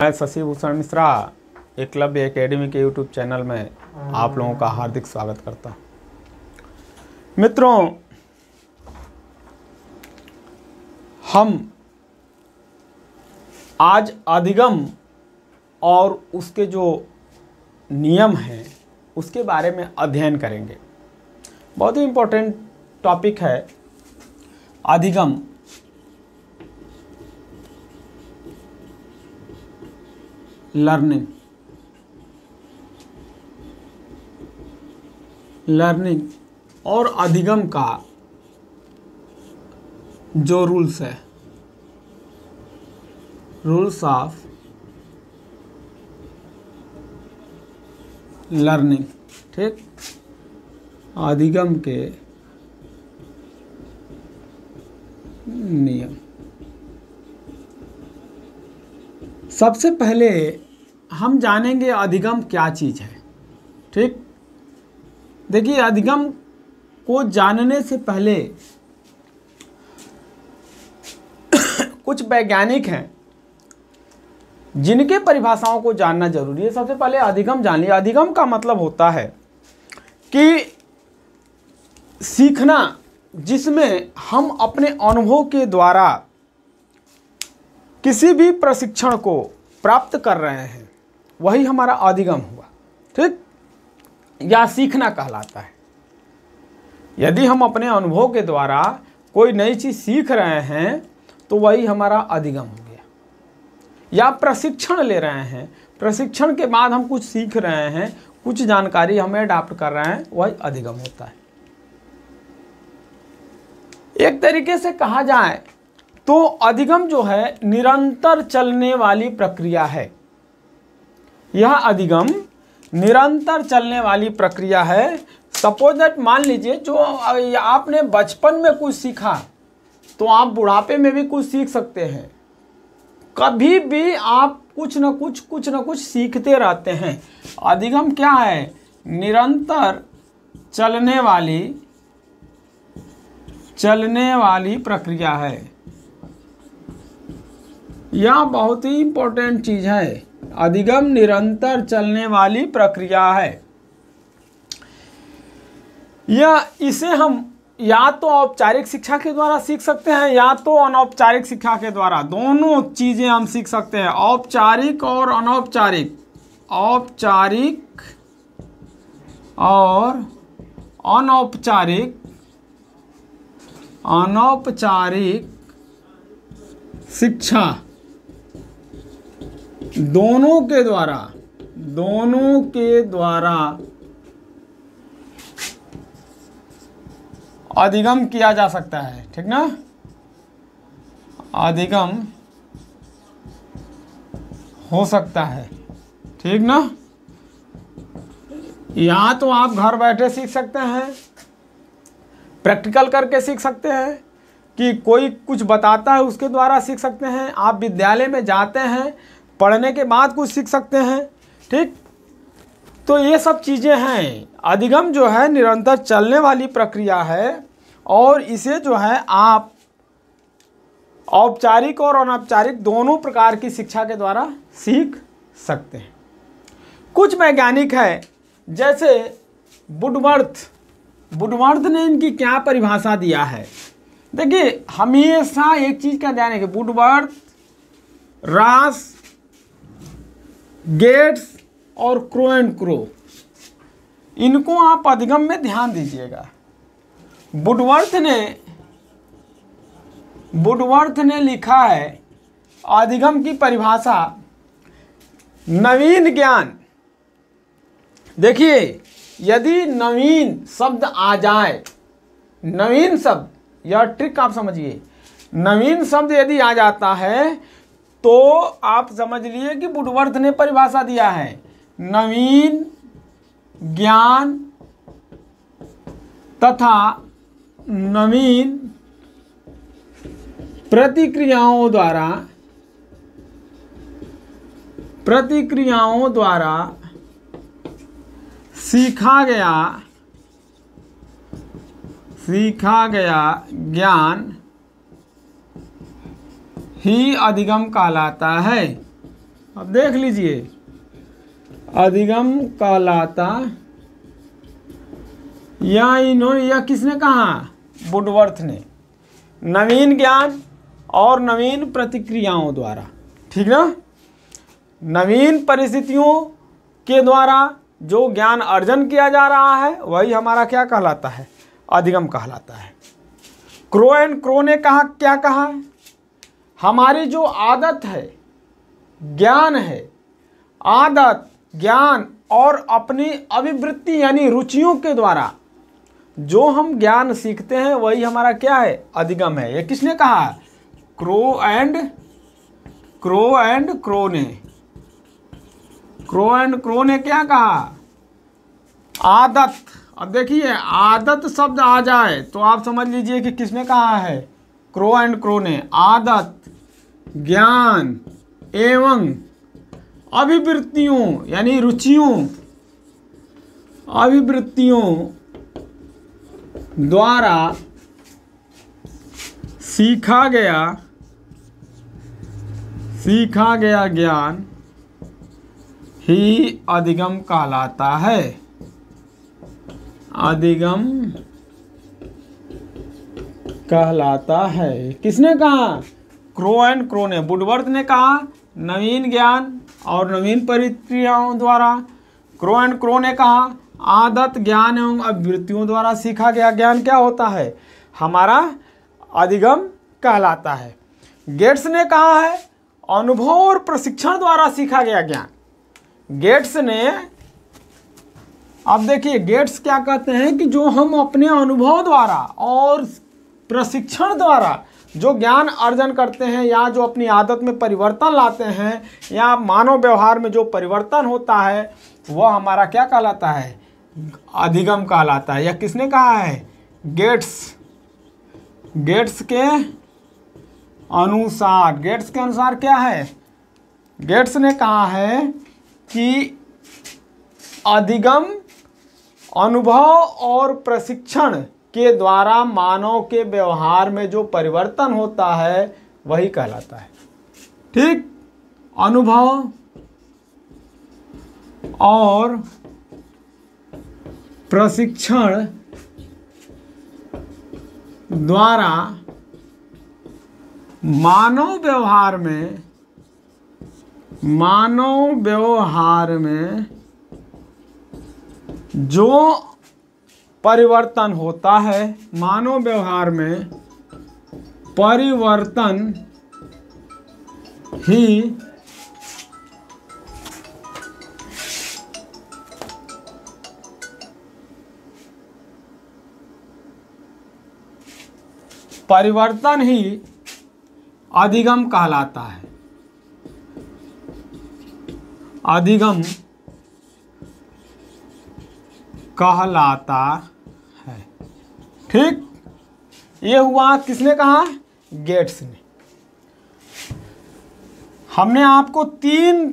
मैं शशि भूषण मिश्रा एकलव्य एकेडमी के YouTube channel में आप लोगों का हार्दिक स्वागत करता हूं। मित्रों, हम आज अधिगम और उसके जो नियम हैं उसके बारे में अध्ययन करेंगे। बहुत ही इम्पोर्टेंट टॉपिक है अधिगम। लर्निंग और अधिगम का जो रूल्स है, रूल्स ऑफ लर्निंग, ठीक, अधिगम के नियम। सबसे पहले हम जानेंगे अधिगम क्या चीज़ है। ठीक, देखिए, अधिगम को जानने से पहले कुछ वैज्ञानिक हैं जिनके परिभाषाओं को जानना जरूरी है। सबसे पहले अधिगम जान लिया। अधिगम का मतलब होता है कि सीखना जिसमें हम अपने अनुभव के द्वारा किसी भी प्रशिक्षण को प्राप्त कर रहे हैं, वही हमारा अधिगम हुआ। ठीक, या सीखना कहलाता है। यदि हम अपने अनुभव के द्वारा कोई नई चीज सीख रहे हैं तो वही हमारा अधिगम हो गया। या प्रशिक्षण ले रहे हैं, प्रशिक्षण के बाद हम कुछ सीख रहे हैं, कुछ जानकारी हमें अडॉप्ट कर रहे हैं, वही अधिगम होता है। एक तरीके से कहा जाए तो अधिगम जो है निरंतर चलने वाली प्रक्रिया है। यह अधिगम निरंतर चलने वाली प्रक्रिया है। सपोज दैट, मान लीजिए, जो आपने बचपन में कुछ सीखा तो आप बुढ़ापे में भी कुछ सीख सकते हैं। कभी भी आप कुछ न कुछ सीखते रहते हैं। अधिगम क्या है? निरंतर चलने वाली प्रक्रिया है। यह बहुत ही इंपॉर्टेंट चीज है। अधिगम निरंतर चलने वाली प्रक्रिया है। इसे हम या तो औपचारिक शिक्षा के द्वारा सीख सकते हैं या तो अनौपचारिक शिक्षा के द्वारा। दोनों चीजें हम सीख सकते हैं, औपचारिक और अनौपचारिक। औपचारिक और अनौपचारिक शिक्षा दोनों के द्वारा अधिगम किया जा सकता है। ठीक ना? अधिगम हो सकता है। ठीक ना? या तो आप घर बैठे सीख सकते हैं, प्रैक्टिकल करके सीख सकते हैं, कि कोई कुछ बताता है उसके द्वारा सीख सकते हैं। आप विद्यालय में जाते हैं, पढ़ने के बाद कुछ सीख सकते हैं। ठीक, तो ये सब चीज़ें हैं। अधिगम जो है निरंतर चलने वाली प्रक्रिया है और इसे जो है आप औपचारिक और अनौपचारिक दोनों प्रकार की शिक्षा के द्वारा सीख सकते हैं। कुछ वैज्ञानिक हैं जैसे वुडवर्थ ने इनकी क्या परिभाषा दिया है। देखिए, हमेशा एक चीज़ का ध्यान है कि वुडवर्थ, रॉस, गेट्स और क्रो, इनको आप अधिगम में ध्यान दीजिएगा। वुडवर्थ ने लिखा है अधिगम की परिभाषा, नवीन ज्ञान। देखिए, यदि नवीन शब्द आ जाए, नवीन शब्द, यह ट्रिक आप समझिए, नवीन शब्द यदि आ जाता है तो आप समझ लिए कि वुडवर्थ ने परिभाषा दिया है, नवीन ज्ञान तथा नवीन प्रतिक्रियाओं द्वारा सीखा गया ज्ञान ही अधिगम कहलाता है। अब देख लीजिए, अधिगम कहलाता, यह किसने कहा? वुडवर्थ ने। नवीन ज्ञान और नवीन प्रतिक्रियाओं द्वारा, ठीक ना, नवीन परिस्थितियों के द्वारा जो ज्ञान अर्जन किया जा रहा है वही हमारा क्या कहलाता है? अधिगम कहलाता है। क्रो एंड क्रो ने कहा, क्या कहा? हमारी जो आदत है, ज्ञान है, आदत, ज्ञान और अपनी अभिवृत्ति यानी रुचियों के द्वारा जो हम ज्ञान सीखते हैं वही हमारा क्या है? अधिगम है। ये किसने कहा? क्रो एंड क्रो ने। क्रो एंड क्रो ने क्या कहा? आदत। अब देखिए, आदत शब्द आ जाए तो आप समझ लीजिए कि किसने कहा है? क्रो एंड क्रो ने। आदत, ज्ञान एवं अभिवृत्तियों यानी रुचियों, अभिवृत्तियों द्वारा सीखा गया ज्ञान ही अधिगम कहलाता है। अधिगम कहलाता है। किसने कहा? क्रो एंड क्रो ने। वुडवर्थ ने कहा नवीन ज्ञान और नवीन प्रक्रियाओं द्वारा। क्रो एंड क्रो ने कहा आदत, ज्ञान एवं अभिवृत्तियों द्वारा सीखा गया ज्ञान क्या होता है? हमारा अधिगम कहलाता है। गेट्स ने कहा है अनुभव और प्रशिक्षण द्वारा सीखा गया ज्ञान। गेट्स ने, अब देखिए गेट्स क्या कहते हैं कि जो हम अपने अनुभव द्वारा और प्रशिक्षण द्वारा जो ज्ञान अर्जन करते हैं या जो अपनी आदत में परिवर्तन लाते हैं या मानव व्यवहार में जो परिवर्तन होता है वह हमारा क्या कहलाता है? अधिगम कहलाता है। यह किसने कहा है? गेट्स। गेट्स के अनुसार, गेट्स के अनुसार क्या है? गेट्स ने कहा है कि अधिगम अनुभव और प्रशिक्षण के द्वारा मानव के व्यवहार में जो परिवर्तन होता है वही कहलाता है। ठीक, अनुभव और प्रशिक्षण द्वारा मानव व्यवहार में जो परिवर्तन होता है, मानव व्यवहार में परिवर्तन ही अधिगम कहलाता है। अधिगम कहलाता है। ठीक, ये हुआ किसने कहा? गेट्स ने। हमने आपको 3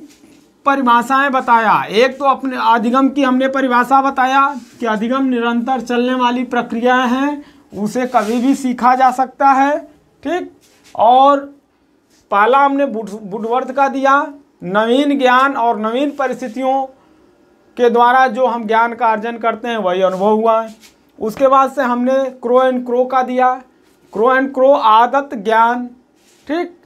परिभाषाएं बताया। एक तो अपने अधिगम की हमने परिभाषा बताया कि अधिगम निरंतर चलने वाली प्रक्रिया है, उसे कभी भी सीखा जा सकता है। ठीक, और पहला हमने वुडवर्थ का दिया, नवीन ज्ञान और नवीन परिस्थितियों के द्वारा जो हम ज्ञान का अर्जन करते हैं वही अनुभव हुआ है। उसके बाद से हमने क्रो एंड क्रो का दिया। क्रो एंड क्रो आदत, ज्ञान, ठीक,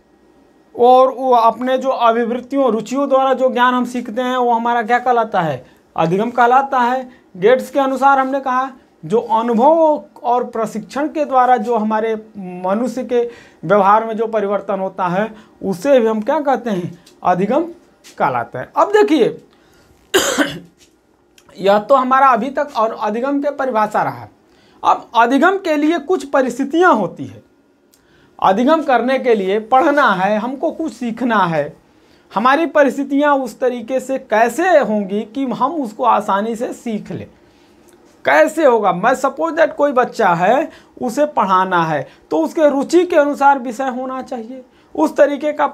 और वो अपने जो अभिवृत्तियों, रुचियों द्वारा जो ज्ञान हम सीखते हैं वो हमारा क्या कहलाता है? अधिगम कहलाता है। गेट्स के अनुसार हमने कहा जो अनुभव और प्रशिक्षण के द्वारा जो हमारे मनुष्य के व्यवहार में जो परिवर्तन होता है उसे भी हम क्या कहते हैं? अधिगम कहलाता है। अब देखिए यह तो हमारा अभी तक और अधिगम के परिभाषा रहा। अब अधिगम के लिए कुछ परिस्थितियां होती है। अधिगम करने के लिए पढ़ना है, हमको कुछ सीखना है, हमारी परिस्थितियां उस तरीके से कैसे होंगी कि हम उसको आसानी से सीख लें। कैसे होगा? मैं सपोज दैट कोई बच्चा है, उसे पढ़ाना है तो उसके रुचि के अनुसार विषय होना चाहिए। उस तरीके का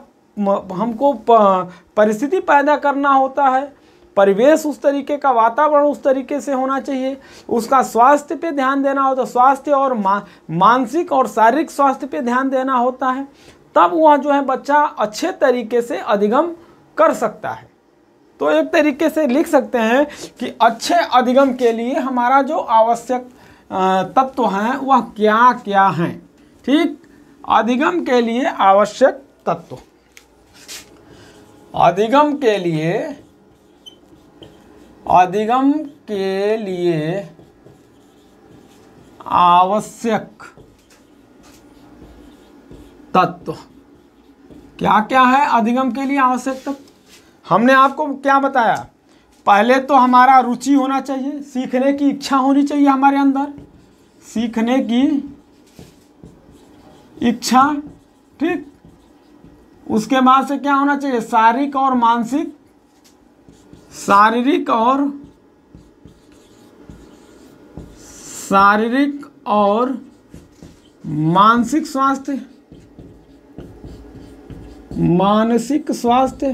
हमको परिस्थिति पैदा करना होता है, परिवेश उस तरीके का, वातावरण उस तरीके से होना चाहिए। उसका स्वास्थ्य पे ध्यान देना होता है, स्वास्थ्य और मानसिक और शारीरिक स्वास्थ्य पे ध्यान देना होता है। तब वह जो है बच्चा अच्छे तरीके से अधिगम कर सकता है। तो एक तरीके से लिख सकते हैं कि अच्छे अधिगम के लिए हमारा जो आवश्यक तत्व हैं वह क्या क्या हैं। ठीक, अधिगम के लिए आवश्यक तत्व, अधिगम के लिए आवश्यक तत्व क्या क्या है? अधिगम के लिए आवश्यक तत्व हमने आपको क्या बताया? पहले तो हमारा रुचि होना चाहिए, सीखने की इच्छा होनी चाहिए हमारे अंदर, सीखने की इच्छा। ठीक, उसके बाद से क्या होना चाहिए? शारीरिक और मानसिक स्वास्थ्य।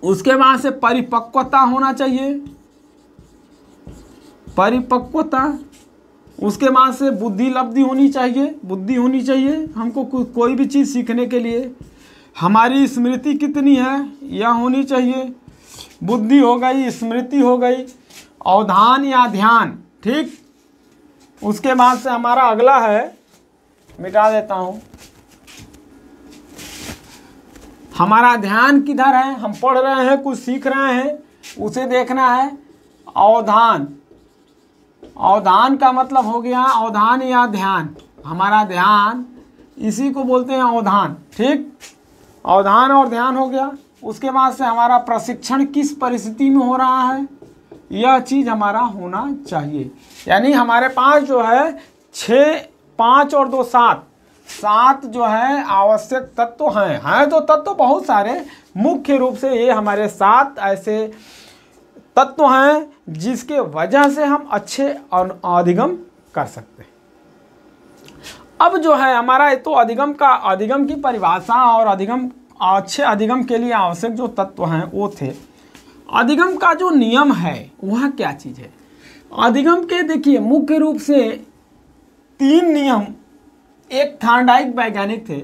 उसके बाद से परिपक्वता होना चाहिए, परिपक्वता। उसके बाद से बुद्धि होनी चाहिए हमको कोई भी चीज़ सीखने के लिए। हमारी स्मृति कितनी है यह होनी चाहिए, बुद्धि हो गई, स्मृति हो गई, अवधान या ध्यान। ठीक, उसके बाद से हमारा अगला है, मिटा देता हूँ, हमारा ध्यान किधर है? हम पढ़ रहे हैं, कुछ सीख रहे हैं, उसे देखना है। अवधान, अवधान का मतलब हो गया अवधान या ध्यान, हमारा ध्यान, इसी को बोलते हैं अवधान। ठीक, अवधान और ध्यान हो गया। उसके बाद से हमारा प्रशिक्षण किस परिस्थिति में हो रहा है, यह चीज़ हमारा होना चाहिए। यानी हमारे पास जो है 6, 5 और 2 7 जो है आवश्यक तत्व हैं तो तत्व बहुत सारे, मुख्य रूप से ये हमारे 7 ऐसे तत्व हैं जिसके वजह से हम अच्छे अधिगम कर सकते हैं। अब जो है हमारा तो अधिगम की परिभाषा और अच्छे अधिगम के लिए आवश्यक जो तत्व हैं वो थे। अधिगम का जो नियम है वह क्या चीज़ है? अधिगम के देखिए मुख्य रूप से 3 नियम, एक थार्नडाइक वैज्ञानिक थे,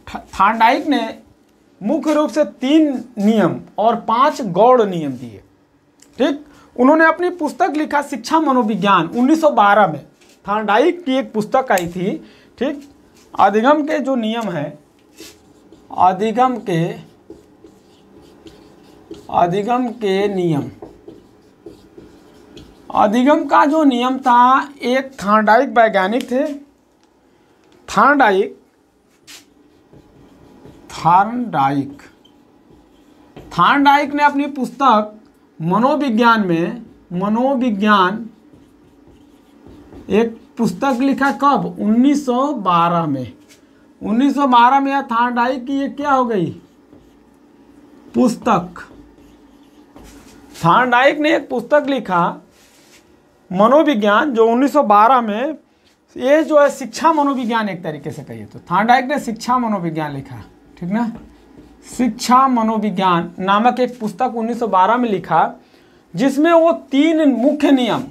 थार्नडाइक ने मुख्य रूप से 3 नियम और 5 गौड़ नियम दिए। ठीक, उन्होंने अपनी पुस्तक लिखा शिक्षा मनोविज्ञान 1912 में, थार्नडाइक की एक पुस्तक आई थी। ठीक, अधिगम के जो नियम है, अधिगम के नियम, अधिगम का जो नियम था, एक थार्नडाइक वैज्ञानिक थे, थार्नडाइक ने अपनी पुस्तक मनोविज्ञान एक पुस्तक लिखा कब? 1912 में। 1912 में यह थार्नडाइक की ये क्या हो गई? पुस्तक। थार्नडाइक ने एक पुस्तक लिखा मनोविज्ञान, जो 1912 में, ये जो है शिक्षा मनोविज्ञान एक तरीके से कहिए तो। थार्नडाइक ने शिक्षा मनोविज्ञान लिखा, ठीक ना, शिक्षा मनोविज्ञान नामक एक पुस्तक 1912 में लिखा, जिसमें वो 3 मुख्य नियम,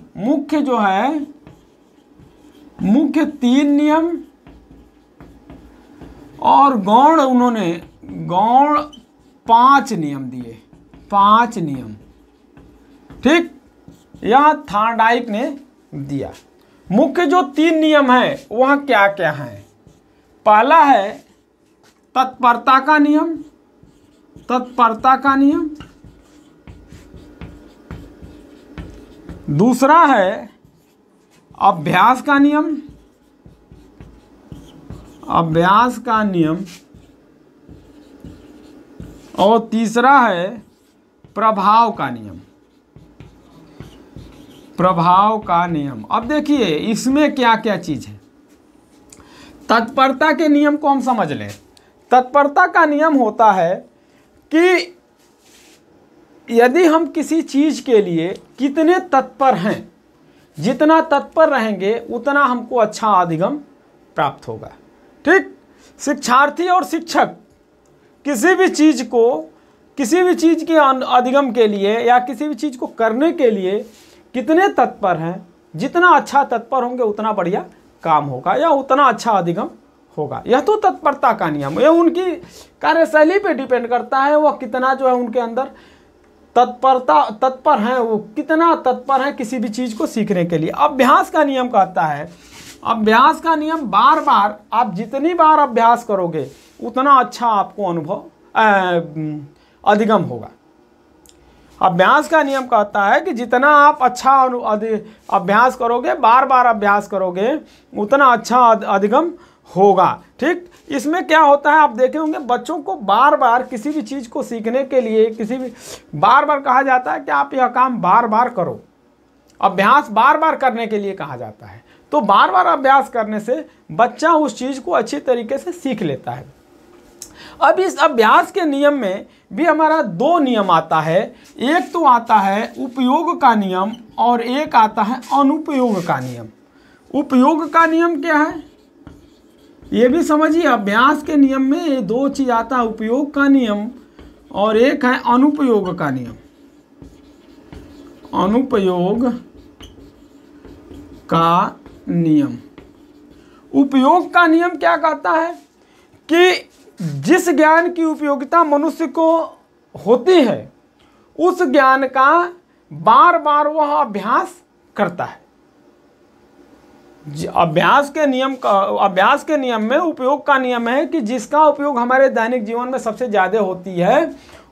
मुख्य 3 नियम और गौण, उन्होंने गौण 5 नियम दिए, 5 नियम। ठीक, यह थार्नडाइक ने दिया। मुख्य जो 3 नियम है वह क्या क्या है? पहला है तत्परता का नियम, दूसरा है अभ्यास का नियम, और तीसरा है प्रभाव का नियम। अब देखिए इसमें क्या क्या चीज है। तत्परता के नियम को हम समझ लें। तत्परता का नियम होता है कि यदि हम किसी चीज के लिए कितने तत्पर हैं, जितना तत्पर रहेंगे उतना हमको अच्छा अधिगम प्राप्त होगा। ठीक, शिक्षार्थी और शिक्षक किसी भी चीज के अधिगम के लिए या किसी भी चीज को करने के लिए कितने तत्पर हैं, जितना अच्छा तत्पर होंगे उतना बढ़िया काम होगा या उतना अच्छा अधिगम होगा। यह तो तत्परता का नियम, यह उनकी कार्यशैली पे डिपेंड करता है, वह कितना जो है उनके अंदर तत्पर हैं, वो कितना तत्पर हैं किसी भी चीज़ को सीखने के लिए। अभ्यास का नियम कहता है, अभ्यास का नियम बार बार आप जितनी बार अभ्यास करोगे उतना अच्छा आपको अनुभव अधिगम होगा। अभ्यास का नियम कहता है कि जितना आप अच्छा अभ्यास करोगे, बार बार अभ्यास करोगे, उतना अच्छा अधिगम होगा। ठीक, इसमें क्या होता है आप देखे होंगे, बच्चों को बार बार किसी भी चीज़ को सीखने के लिए बार बार कहा जाता है कि आप यह काम बार बार करो, अभ्यास बार बार करने के लिए कहा जाता है। तो बार बार अभ्यास करने से बच्चा उस चीज़ को अच्छी तरीके से सीख लेता है। अब इस अभ्यास के नियम में भी हमारा दो नियम आता है, एक तो आता है उपयोग का नियम और एक आता है अनुपयोग का नियम। उपयोग का नियम क्या है ये भी समझिए, अभ्यास के नियम में ये दो चीज़ आता है, उपयोग का नियम और एक है अनुपयोग का नियम। अनुपयोग का नियम, उपयोग का नियम क्या कहता है कि जिस ज्ञान की उपयोगिता मनुष्य को होती है उस ज्ञान का बार बार वह अभ्यास करता है। अभ्यास के नियम में उपयोग का नियम है कि जिसका उपयोग हमारे दैनिक जीवन में सबसे ज़्यादा होती है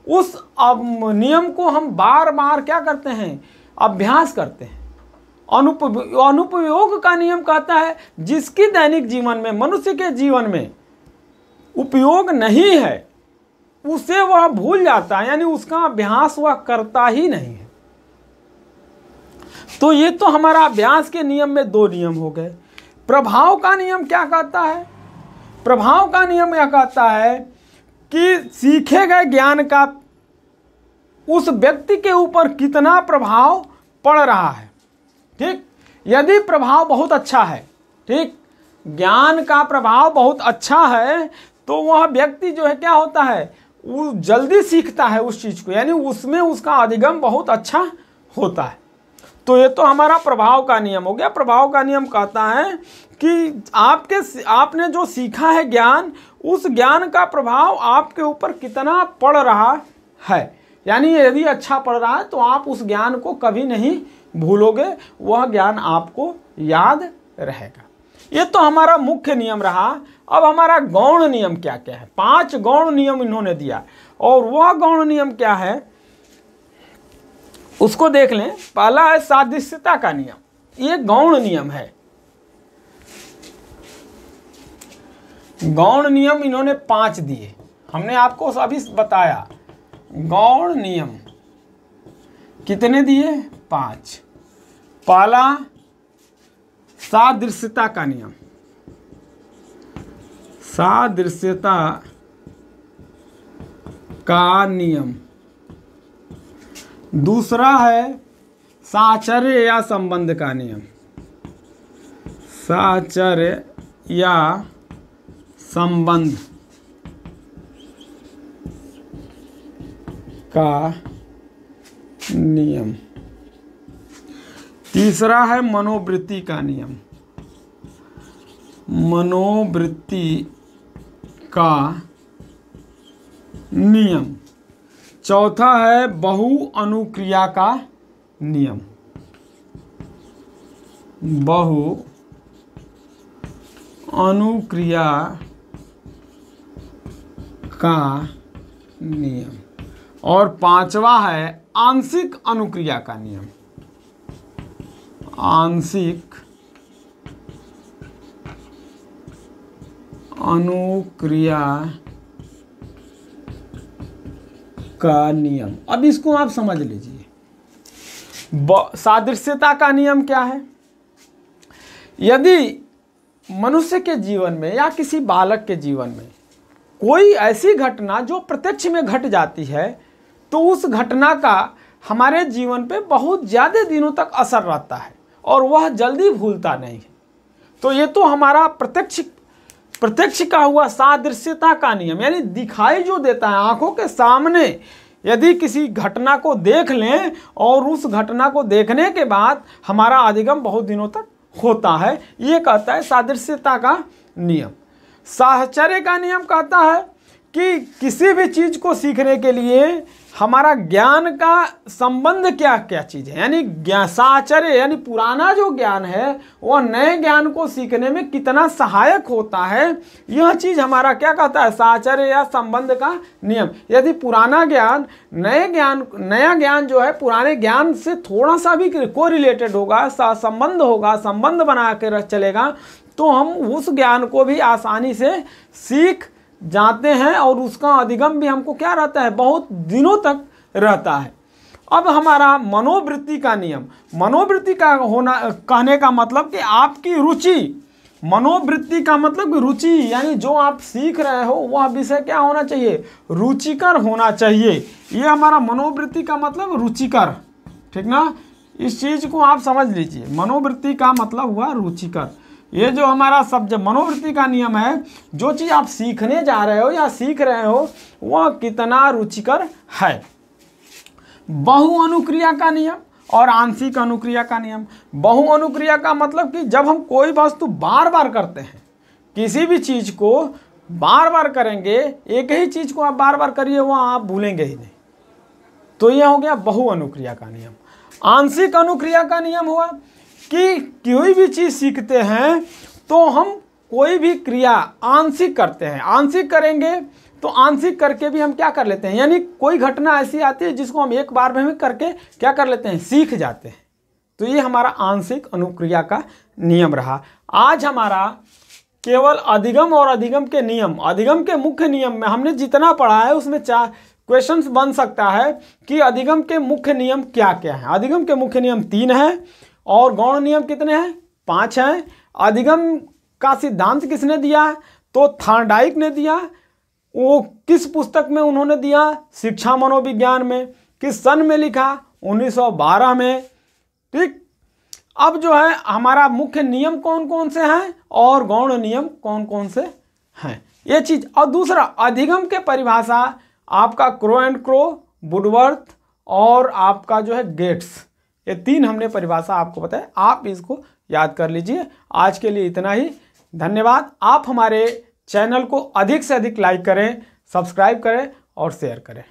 उस नियम को हम बार बार क्या करते हैं, अभ्यास करते हैं। अनुपयोग का नियम कहता है जिसकी दैनिक जीवन में, मनुष्य के जीवन में उपयोग नहीं है उसे वह भूल जाता है, यानी उसका अभ्यास वह करता ही नहीं है। तो ये तो हमारा अभ्यास के नियम में दो नियम हो गए। प्रभाव का नियम क्या कहता है? प्रभाव का नियम यह कहता है कि सीखे गए ज्ञान का उस व्यक्ति के ऊपर कितना प्रभाव पड़ रहा है। ठीक, यदि प्रभाव बहुत अच्छा है, ठीक, ज्ञान का प्रभाव बहुत अच्छा है तो वह व्यक्ति जो है क्या होता है, वो जल्दी सीखता है उस चीज़ को, यानी उसमें उसका अधिगम बहुत अच्छा होता है। तो ये तो हमारा प्रभाव का नियम हो गया। प्रभाव का नियम कहता है कि आपने जो सीखा है ज्ञान, उस ज्ञान का प्रभाव आपके ऊपर कितना पड़ रहा है, यानी यदि अच्छा पड़ रहा है तो आप उस ज्ञान को कभी नहीं भूलोगे, वह ज्ञान आपको याद रहेगा। ये तो हमारा मुख्य नियम रहा। अब हमारा गौण नियम क्या क्या है? 5 गौण नियम इन्होंने दिया, और वह गौण नियम क्या है उसको देख लें। पहला है सादृश्यता का नियम, ये गौण नियम है। गौण नियम इन्होंने 5 दिए, हमने आपको अभी बताया। गौण नियम कितने दिए? 5। पहला सादृश्यता का नियम, सादृश्यता का नियम। दूसरा है साहचर्य या संबंध का नियम, साहचर्य या संबंध का नियम। तीसरा है मनोवृत्ति का नियम, मनोवृत्ति का नियम। चौथा है बहु अनुक्रिया का नियम, बहु अनुक्रिया का नियम। और पांचवा है आंशिक अनुक्रिया का नियम, आंशिक अनुक्रिया का नियम। अब इसको आप समझ लीजिए। सादृश्यता का नियम क्या है? यदि मनुष्य के जीवन में या किसी बालक के जीवन में कोई ऐसी घटना जो प्रत्यक्ष में घट जाती है तो उस घटना का हमारे जीवन पे बहुत ज़्यादा दिनों तक असर रहता है और वह जल्दी भूलता नहीं है। तो ये तो हमारा प्रत्यक्ष का हुआ सादृश्यता का नियम, यानी दिखाई जो देता है आंखों के सामने। यदि किसी घटना को देख लें और उस घटना को देखने के बाद हमारा अधिगम बहुत दिनों तक होता है, ये कहता है सादृश्यता का नियम। साहचर्य का नियम कहता है कि किसी भी चीज को सीखने के लिए हमारा ज्ञान का संबंध क्या क्या चीज है, यानी साहचर्य यानी पुराना जो ज्ञान है वह नए ज्ञान को सीखने में कितना सहायक होता है, यह चीज हमारा क्या कहता है, साहचर्य या संबंध का नियम। यदि पुराना ज्ञान नया ज्ञान जो है पुराने ज्ञान से थोड़ा सा भी कोरिलेटेड होगा, संबंध होगा, संबंध बना के चलेगा, तो हम उस ज्ञान को भी आसानी से सीख जाते हैं और उसका अधिगम भी हमको क्या रहता है, बहुत दिनों तक रहता है। अब हमारा मनोवृत्ति का नियम, मनोवृत्ति का होना कहने का मतलब कि आपकी रुचि, मनोवृत्ति का मतलब कि रुचि यानी जो आप सीख रहे हो वह विषय क्या होना चाहिए, रुचिकर होना चाहिए। ये हमारा मनोवृत्ति का मतलब रुचिकर, ठीक ना, इस चीज को आप समझ लीजिए। मनोवृत्ति का मतलब हुआ रुचिकर। ये जो हमारा शब्द मनोवृत्ति का नियम है, जो चीज आप सीखने जा रहे हो या सीख रहे हो वह कितना रुचिकर है। बहु अनुक्रिया का नियम और आंशिक अनुक्रिया का नियम। बहु अनुक्रिया का मतलब कि जब हम कोई वस्तु बार बार करते हैं, किसी भी चीज को बार बार करेंगे, एक ही चीज को आप बार बार करिए वह आप भूलेंगे ही नहीं, तो यह हो गया बहु अनुक्रिया का नियम। आंशिक अनुक्रिया का नियम हुआ कि कोई भी चीज सीखते हैं तो हम कोई भी क्रिया आंशिक करते हैं, आंशिक करेंगे तो आंशिक करके भी हम क्या कर लेते हैं, यानी कोई घटना ऐसी आती है जिसको हम एक बार में करके क्या कर लेते हैं, सीख जाते हैं। तो ये हमारा आंशिक अनुक्रिया का नियम रहा। आज हमारा केवल अधिगम और अधिगम के नियम, अधिगम के मुख्य नियम में हमने जितना पढ़ा है उसमें 4 क्वेश्चंस बन सकता है कि अधिगम के मुख्य नियम क्या क्या हैं। अधिगम के मुख्य नियम 3 हैं और गौण नियम कितने हैं, 5 हैं। अधिगम का सिद्धांत किसने दिया, तो थॉर्नडाइक ने दिया। वो किस पुस्तक में उन्होंने दिया, शिक्षा मनोविज्ञान में। किस सन में लिखा, 1912 में। ठीक, अब जो है हमारा मुख्य नियम कौन कौन से हैं और गौण नियम कौन कौन से हैं, ये चीज। और दूसरा, अधिगम के परिभाषा आपका क्रो एंड क्रो, वुडवर्थ और आपका जो है गेट्स, ये 3 हमने परिभाषा आपको बताया, आप इसको याद कर लीजिए। आज के लिए इतना ही, धन्यवाद। आप हमारे चैनल को अधिक से अधिक लाइक करें, सब्सक्राइब करें और शेयर करें।